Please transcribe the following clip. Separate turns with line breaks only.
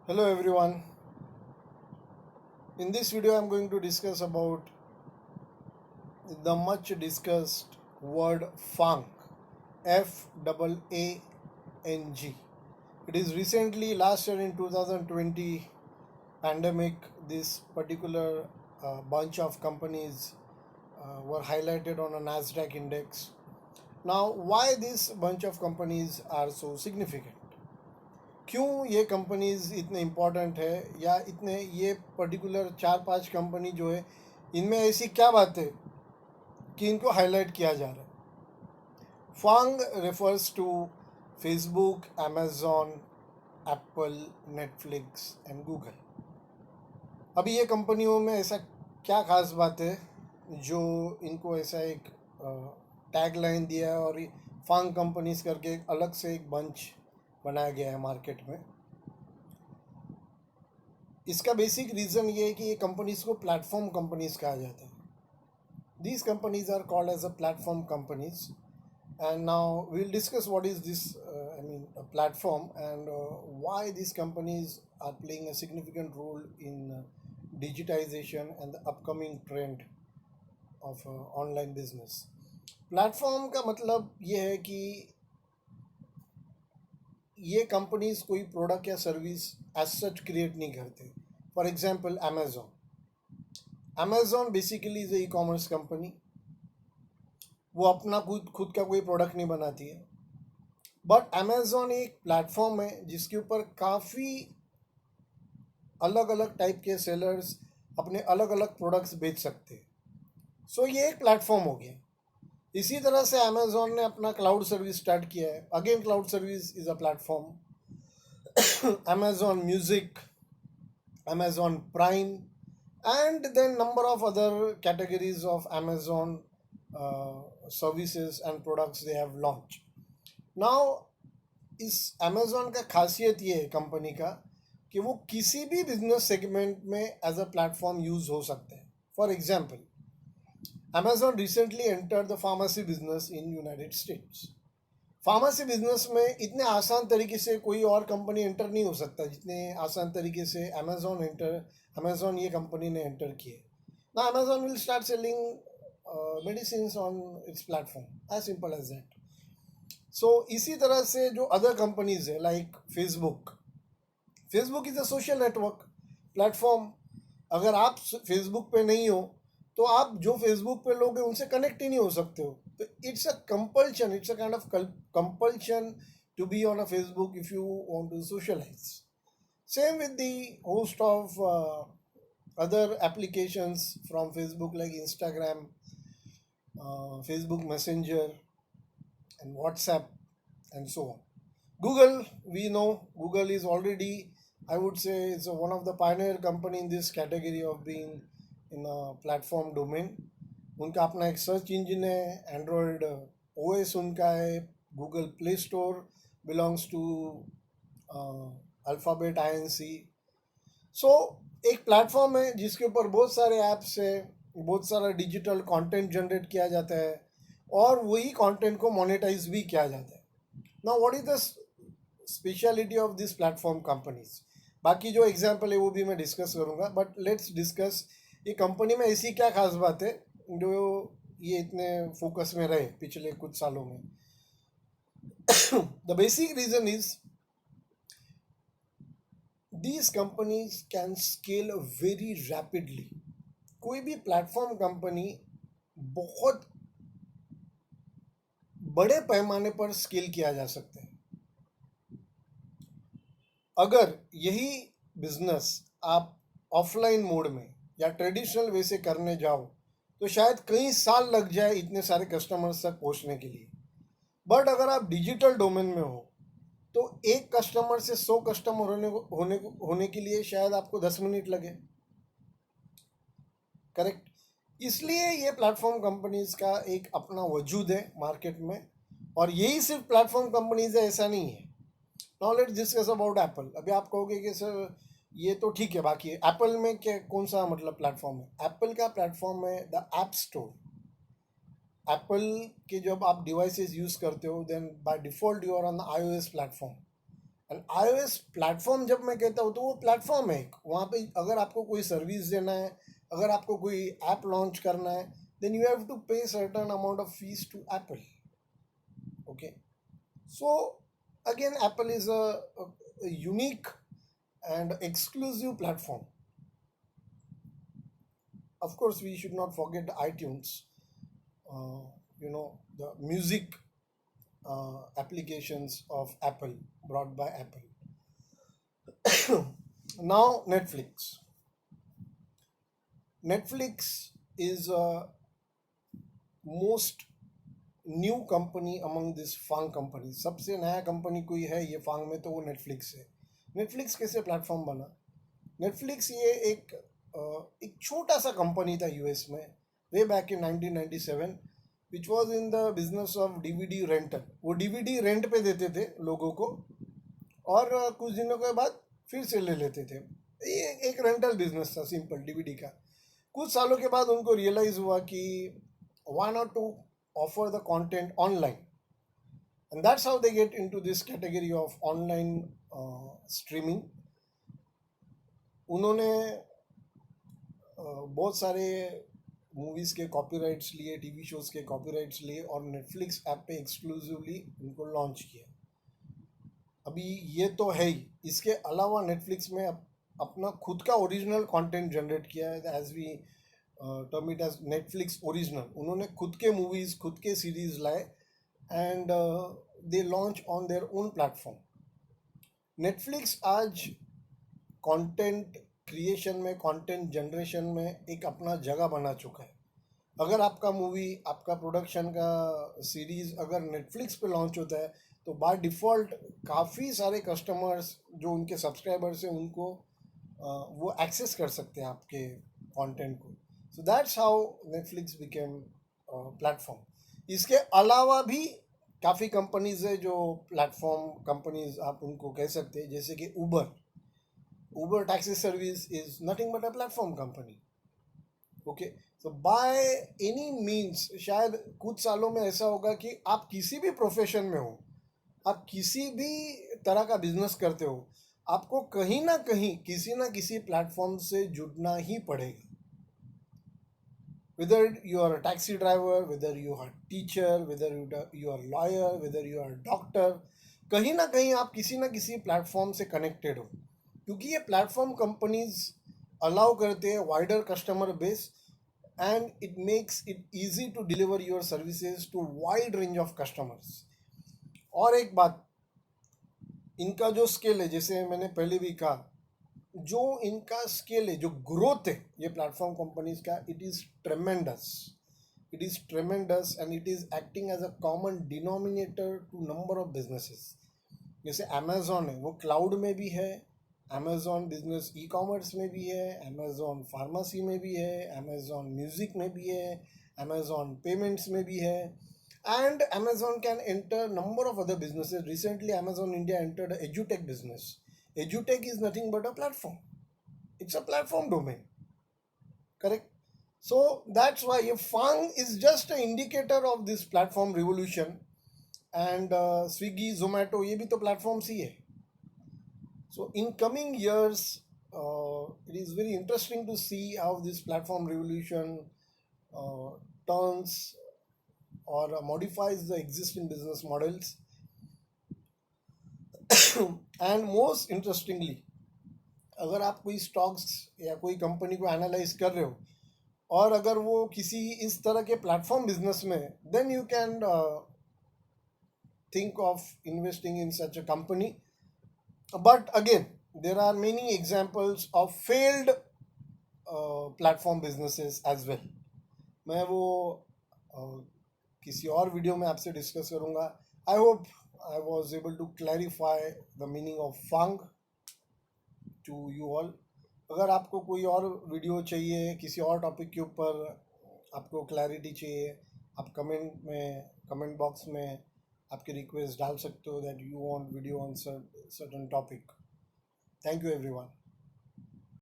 Hello everyone. In this video I'm going to discuss about the much discussed word funk. FAANG. It is recently last year in 2020 pandemic this particular bunch of companies were highlighted on a Nasdaq index. Now why this bunch of companies are so significant? क्यों ये companies इतने important है या इतने ये particular चार पांच company जो है इनमें ऐसी क्या बात है कि इनको हाईलाइट किया जा रहा है? FAANG refers to Facebook, Amazon, Apple, Netflix and Google. अभी ये कंपनियों में ऐसा क्या खास बात है जो इनको ऐसा एक टैग लाइन दिया है और फांग कंपनीज करके एक अलग से एक बंच बनाया गया है मार्केट में? इसका बेसिक रीज़न ये है कि ये कंपनीज को प्लेटफॉर्म कंपनीज कहा जाता है. These companies are called as a platform companies. And now we'll discuss what is this, a platform, and why these companies are playing a significant role in digitization and the upcoming trend of online business. Platform का मतलब ये है कि ये companies कोई product या service as such create नहीं करते. For example Amazon basically is e commerce company. वो अपना खुद का कोई प्रोडक्ट नहीं बनाती है, बट अमेजोन एक प्लेटफॉर्म है जिसके ऊपर काफ़ी अलग अलग टाइप के सेलर्स अपने अलग अलग प्रोडक्ट्स बेच सकते हैं. सो ये एक प्लेटफॉर्म हो गया. इसी तरह से अमेजोन ने अपना क्लाउड सर्विस स्टार्ट किया है. Again cloud service is a platform. Amazon music, Amazon prime, and then number of other categories of Amazon services and products they have launched. Now इस Amazon का खासियत ये है कंपनी का कि वो किसी भी बिजनेस सेगमेंट में एज अ प्लेटफॉर्म यूज हो सकते हैं. For example, Amazon recently entered the pharmacy business in United States. Pharmacy business में इतने आसान तरीके से कोई और कंपनी एंटर नहीं हो सकता जितने आसान तरीके से अमेजोन ये कंपनी ने एंटर किए. ना Amazon will start selling medicine on its platform, as simple as that. So इसी तरह से जो अदर कंपनीज है like Facebook is a social network platform. अगर आप फेसबुक पे नहीं हो तो आप जो फेसबुक पे लोग हैं उनसे कनेक्ट ही नहीं हो सकते हो. तो it's a compulsion, it's a kind of compulsion to be on a Facebook if you want to socialise. Same with the host of other applications from Facebook like Instagram, Facebook Messenger, and WhatsApp, and so on. Google, we know Google is already, I would say, it's one of the pioneer company in this category of being in a platform domain. उनका अपना एक search engine है, Android OS उनका है, Google Play Store belongs to Alphabet INC. So एक platform है जिसके ऊपर बहुत सारे ऐप्स है, बहुत सारा डिजिटल कंटेंट जनरेट किया जाता है और वही कंटेंट को मोनेटाइज भी किया जाता है. Now what is the speciality of this platform companies? बाकी जो एग्जांपल है वो भी मैं डिस्कस करूंगा, बट लेट्स डिस्कस ये कंपनी में ऐसी क्या खास बात है जो ये इतने फोकस में रहे पिछले कुछ सालों में. The basic reason is these companies can scale very rapidly. कोई भी प्लेटफॉर्म कंपनी बहुत बड़े पैमाने पर स्केल किया जा सकता है. अगर यही बिजनेस आप ऑफलाइन मोड में या ट्रेडिशनल वे से करने जाओ तो शायद कई साल लग जाए इतने सारे कस्टमर्स तक पहुंचने के लिए. बट अगर आप डिजिटल डोमेन में हो तो एक कस्टमर से 100 कस्टमर होने के लिए शायद आपको 10 मिनट लगे. करेक्ट. इसलिए ये प्लेटफॉर्म कंपनीज का एक अपना वजूद है मार्केट में, और यही सिर्फ प्लेटफॉर्म कंपनीज है ऐसा नहीं है. Now let's discuss about Apple. अभी आप कहोगे कि सर ये तो ठीक है, बाकी एप्पल में क्या कौन सा मतलब प्लेटफॉर्म है? एप्पल का प्लेटफॉर्म है द ऐप स्टोर. एप्पल के जब आप डिवाइसेस यूज़ करते हो then by default you are on the iOS platform, and iOS platform जब मैं कहता हूँ तो वो प्लेटफॉर्म है एक, वहाँ पे अगर आपको कोई सर्विस देना है, अगर आपको कोई ऐप लॉन्च करना है, then you have to pay certain amount of fees to Apple. Okay, so again Apple is a unique and exclusive platform. Of course, we should not forget iTunes, the music applications of Apple, brought by Apple. Now, Netflix. Netflix is a most new company among this FAANG company. सबसे नया company कोई है ये फांग में तो वो Netflix है. Netflix कैसे प्लेटफॉर्म बना? नेटफ्लिक्स ये एक छोटा सा कंपनी था यूएस में way back in 1997, which was in the business of DVD rental. वो डीवीडी रेंट पे देते थे लोगों को और कुछ दिनों के बाद फिर से ले लेते थे. ये एक रेंटल बिजनेस था सिंपल डीवीडी का. कुछ सालों के बाद उनको रियलाइज हुआ कि why not to offer the content online, and that's how they get into this category of online streaming. उन्होंने बहुत सारे मूवीज़ के कॉपीराइट्स लिए, टीवी शोज़ के कॉपीराइट्स लिए और नेटफ्लिक्स ऐप पे एक्सक्लूसिवली उनको लॉन्च किया. अभी ये तो है ही, इसके अलावा नेटफ्लिक्स में अपना खुद का ओरिजिनल कंटेंट जनरेट किया है, as we term it as Netflix original. उन्होंने खुद के मूवीज़, खुद के सीरीज़ लाए and they launch on their own platform. Netflix आज कंटेंट क्रिएशन में, कंटेंट जनरेशन में एक अपना जगह बना चुका है. अगर आपका मूवी, आपका प्रोडक्शन का सीरीज़ अगर नेटफ्लिक्स पे लॉन्च होता है तो बाय डिफ़ॉल्ट काफ़ी सारे कस्टमर्स जो उनके सब्सक्राइबर्स हैं उनको वो एक्सेस कर सकते हैं आपके कंटेंट को. So that's how Netflix became platform. इसके अलावा भी काफ़ी कंपनीज है जो प्लेटफॉर्म कंपनीज आप उनको कह सकते हैं, जैसे कि Uber taxi service is nothing but a platform company. Okay, so by any means शायद कुछ सालों में ऐसा होगा कि आप किसी भी प्रोफेशन में हो, आप किसी भी तरह का बिजनेस करते हो, आपको कहीं ना कहीं किसी ना किसी प्लेटफॉर्म से जुड़ना ही पड़ेगा. Whether you are a taxi driver, whether you are a teacher, whether you are a lawyer, whether you are a doctor, कहीं ना कहीं आप किसी ना किसी प्लेटफॉर्म से कनेक्टेड हो, क्योंकि ये प्लेटफॉर्म कंपनीज अलाउ करते हैं wider customer base and it makes it easy to deliver your services to wide range of customers. और एक बात, इनका जो स्केल है, जैसे मैंने पहले भी कहा, जो इनका स्केल है, जो ग्रोथ है ये प्लेटफॉर्म कंपनीज का, it is tremendous. It is tremendous and it is acting as a common denominator to number of businesses. जैसे अमेजोन है, वो क्लाउड में भी है, अमेजोन बिजनेस ई कॉमर्स में भी है, अमेजोन फार्मेसी में भी है, अमेजोन म्यूजिक में भी है, अमेजोन पेमेंट्स में भी है, and Amazon can enter number of other businesses. Recently Amazon India entered edutech business. Edutech is nothing but a platform. It's a platform domain, correct? So that's why FANG is just an indicator of this platform revolution. And Swiggy, Zomato, ये भी तो platforms ही है. So in coming years, it is very interesting to see how this platform revolution turns or modifies the existing business models. And most interestingly, अगर आप कोई stocks या कोई company को एनालाइज कर रहे हो और अगर वो किसी इस तरह के प्लेटफॉर्म बिजनेस में, then you can think of investing in such a company. But again, there are many examples of failed platform businesses as well. मैं वो किसी और वीडियो में आपसे डिस्कस करूँगा. I hope I was able to clarify the meaning of FAANG to you all. अगर आपको कोई और वीडियो चाहिए किसी और टॉपिक के ऊपर, आपको क्लैरिटी चाहिए, आप कमेंट बॉक्स में आपके रिक्वेस्ट डाल सकते हो that you want video on certain topic. Thank you everyone.